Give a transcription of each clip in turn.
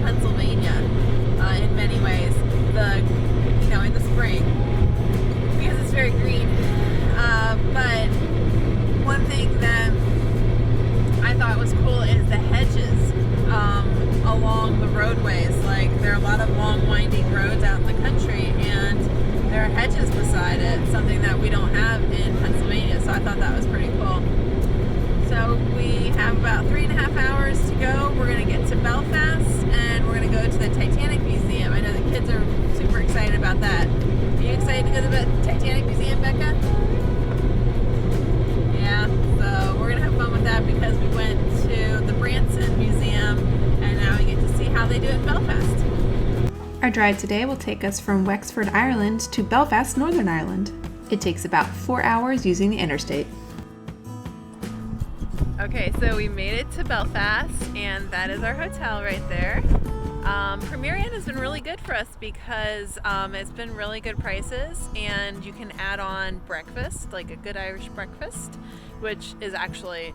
Pennsylvania in many ways. In the spring, because it's very green. But one thing that I thought was cool is the hedges along the roadways. Like, there are a lot of long winding roads out in the country, and there are hedges beside it, something that we don't have in Pennsylvania, so I thought that was pretty cool. So we have about 3.5 hours to go. We're going to get to Belfast, and we're going to go to the Titanic Museum. I know the kids are super excited about that. Are you excited to go to the Titanic Museum, Becca? Yeah, so we're going to have fun with that because we went to the Branson Museum, and now we get to see how they do it in Belfast. Our drive today will take us from Wexford, Ireland to Belfast, Northern Ireland. It takes about 4 hours using the interstate. Okay, so we made it to Belfast, and that is our hotel right there. Premier Inn has been really good for us because it's been really good prices, and you can add on breakfast, like a good Irish breakfast, which is actually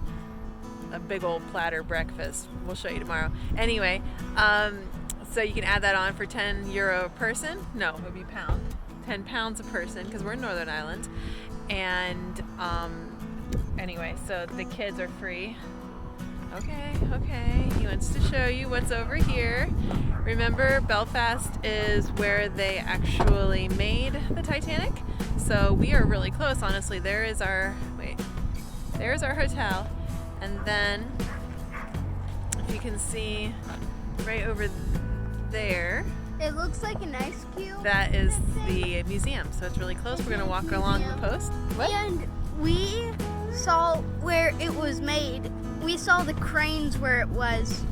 a big old platter breakfast. We'll show you tomorrow. Anyway, so you can add that on for €10 a person. No, it would be pound. £10 a person because we're in Northern Ireland. And anyway, so the kids are free. Okay. He wants to show you what's over here. Remember, Belfast is where they actually made the Titanic. So we are really close, honestly. There's our hotel. And then, if you can see right over there, it looks like an ice cube. that is the museum. So it's really close. We're going to walk along the post. What? And we saw where it was made. We saw the cranes where it was.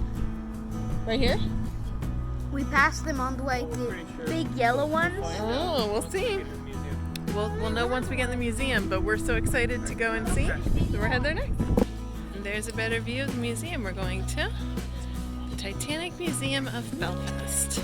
Right here? We passed them on the way, the big yellow ones. Oh, we'll see. We'll know once we get in the museum, but we're so excited to go and see. So we're headed there next. And there's a better view of the museum we're going to. The Titanic Museum of Belfast.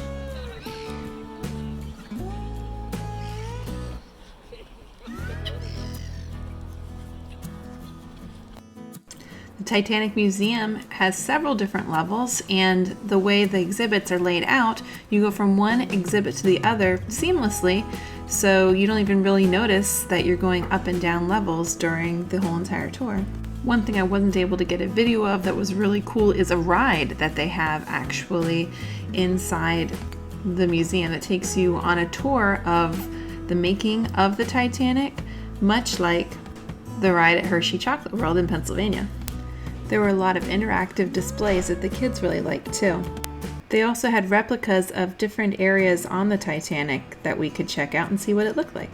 The Titanic Museum has several different levels, and the way the exhibits are laid out, you go from one exhibit to the other seamlessly, so you don't even really notice that you're going up and down levels during the whole entire tour. One thing I wasn't able to get a video of that was really cool is a ride that they have actually inside the museum that takes you on a tour of the making of the Titanic, much like the ride at Hershey Chocolate World in Pennsylvania. There were a lot of interactive displays that the kids really liked too. They also had replicas of different areas on the Titanic that we could check out and see what it looked like.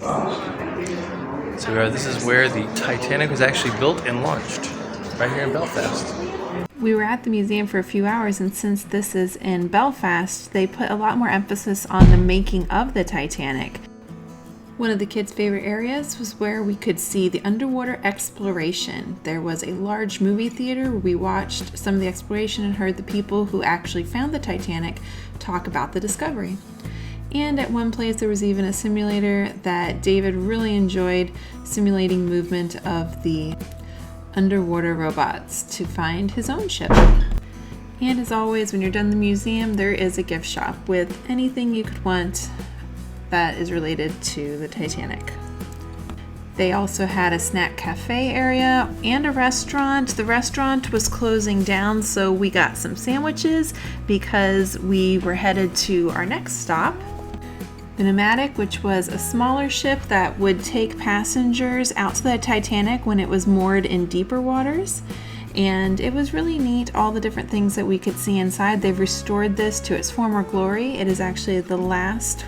So this is where the Titanic was actually built and launched, right here in Belfast. We were at the museum for a few hours, and since this is in Belfast, they put a lot more emphasis on the making of the Titanic. One of the kids' favorite areas was where we could see the underwater exploration. There was a large movie theater where we watched some of the exploration and heard the people who actually found the Titanic talk about the discovery. And at one place there was even a simulator that David really enjoyed, simulating movement of the underwater robots to find his own ship. And as always, when you're done in the museum, there is a gift shop with anything you could want that is related to the Titanic. They also had a snack cafe area and a restaurant. The restaurant was closing down, so we got some sandwiches because we were headed to our next stop, the Nomadic, which was a smaller ship that would take passengers out to the Titanic when it was moored in deeper waters. And it was really neat, all the different things that we could see inside. They've restored this to its former glory. It is actually the last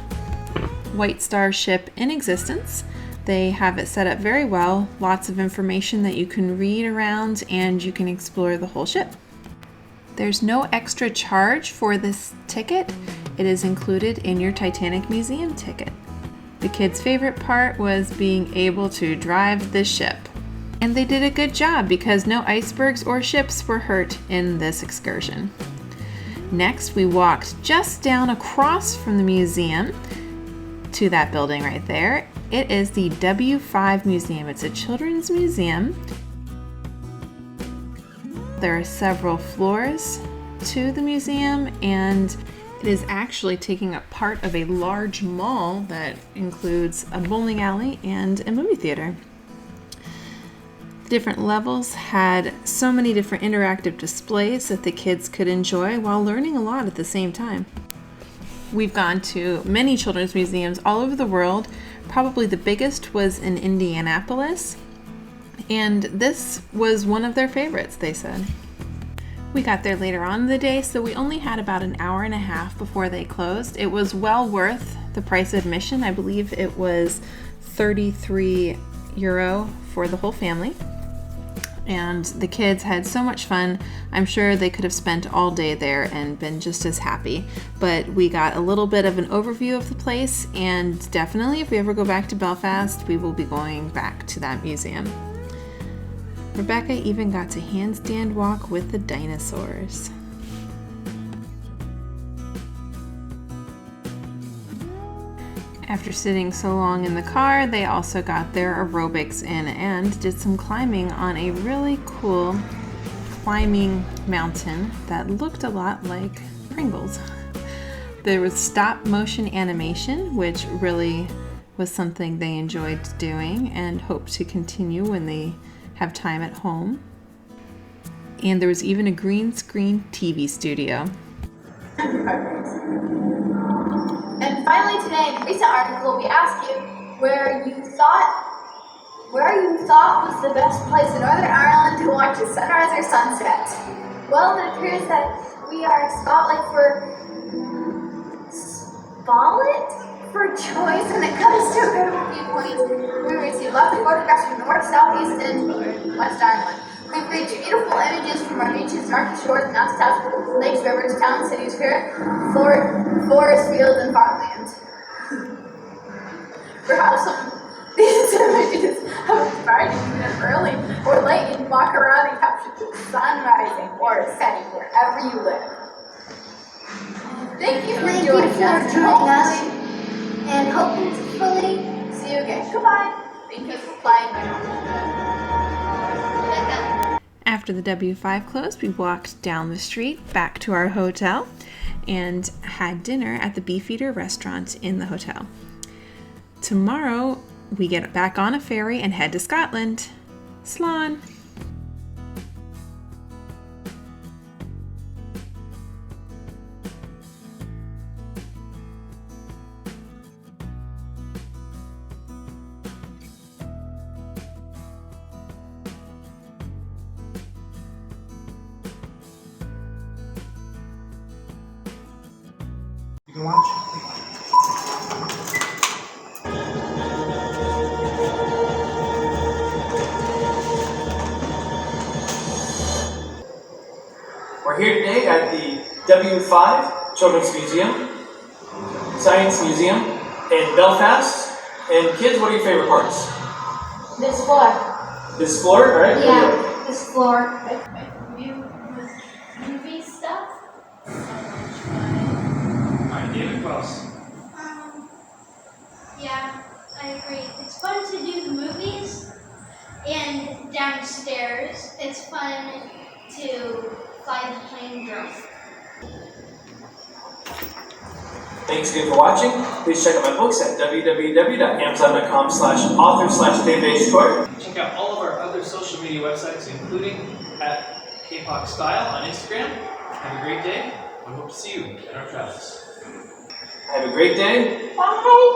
White Star ship in existence. They have it set up very well, lots of information that you can read around, and you can explore the whole ship. There's no extra charge for this ticket. It is included in your Titanic Museum ticket. The kids' favorite part was being able to drive the ship. And they did a good job because no icebergs or ships were hurt in this excursion. Next, we walked just down across from the museum to that building right there. It is the W5 Museum. It's a children's museum. There are several floors to the museum, and It is actually taking up part of a large mall that includes a bowling alley and a movie theater. The different levels had so many different interactive displays that the kids could enjoy while learning a lot at the same time. We've gone to many children's museums all over the world. Probably the biggest was in Indianapolis, and this was one of their favorites, they said. We got there later on in the day, so we only had about an hour and a half before they closed. It was well worth the price of admission. I believe it was €33 for the whole family. And the kids had so much fun. I'm sure they could have spent all day there and been just as happy. But we got a little bit of an overview of the place, and definitely if we ever go back to Belfast, we will be going back to that museum. Rebecca even got to handstand walk with the dinosaurs. After sitting so long in the car, they also got their aerobics in and did some climbing on a really cool climbing mountain that looked a lot like Pringles. There was stop motion animation, which really was something they enjoyed doing and hope to continue when they have time at home. And there was even a green screen TV studio. And finally today, in a recent article, we asked you where you thought was the best place in Northern Ireland to watch a sunrise or sunset. Well, it appears that we are spotlight for choice when it comes to incredible viewpoints. We received lots of photographs from North, South, East, and West Ireland. We've reached beautiful images from our beaches, north shores, mountaintops, lakes, rivers, towns, cities, forests, fields, and farmland. Perhaps some of these images have inspired you to get up early or late and walk around and capture the sun rising or setting wherever you live. Thank you for joining us. And hopefully see you again. Goodbye. Thank you for playing. After the W5 closed, we walked down the street back to our hotel and had dinner at the Beefeater restaurant in the hotel. Tomorrow, we get back on a ferry and head to Scotland. Slán! You can watch. We're here today at the W5 Children's Museum, Science Museum in Belfast. And kids, what are your favorite parts? This floor. This floor, all right? Yeah, this floor. Movie stuff. Alright, David, what else? Yeah, I agree. It's fun to do the movies, and downstairs, it's fun to fly the plane drone. Thanks again for watching. Please check out my books at www.amazon.com/author/DaveHCourt. Check out all of our other social media websites, including at K-Pop Style on Instagram. Have a great day. We hope to see you in our travels. Have a great day. Bye.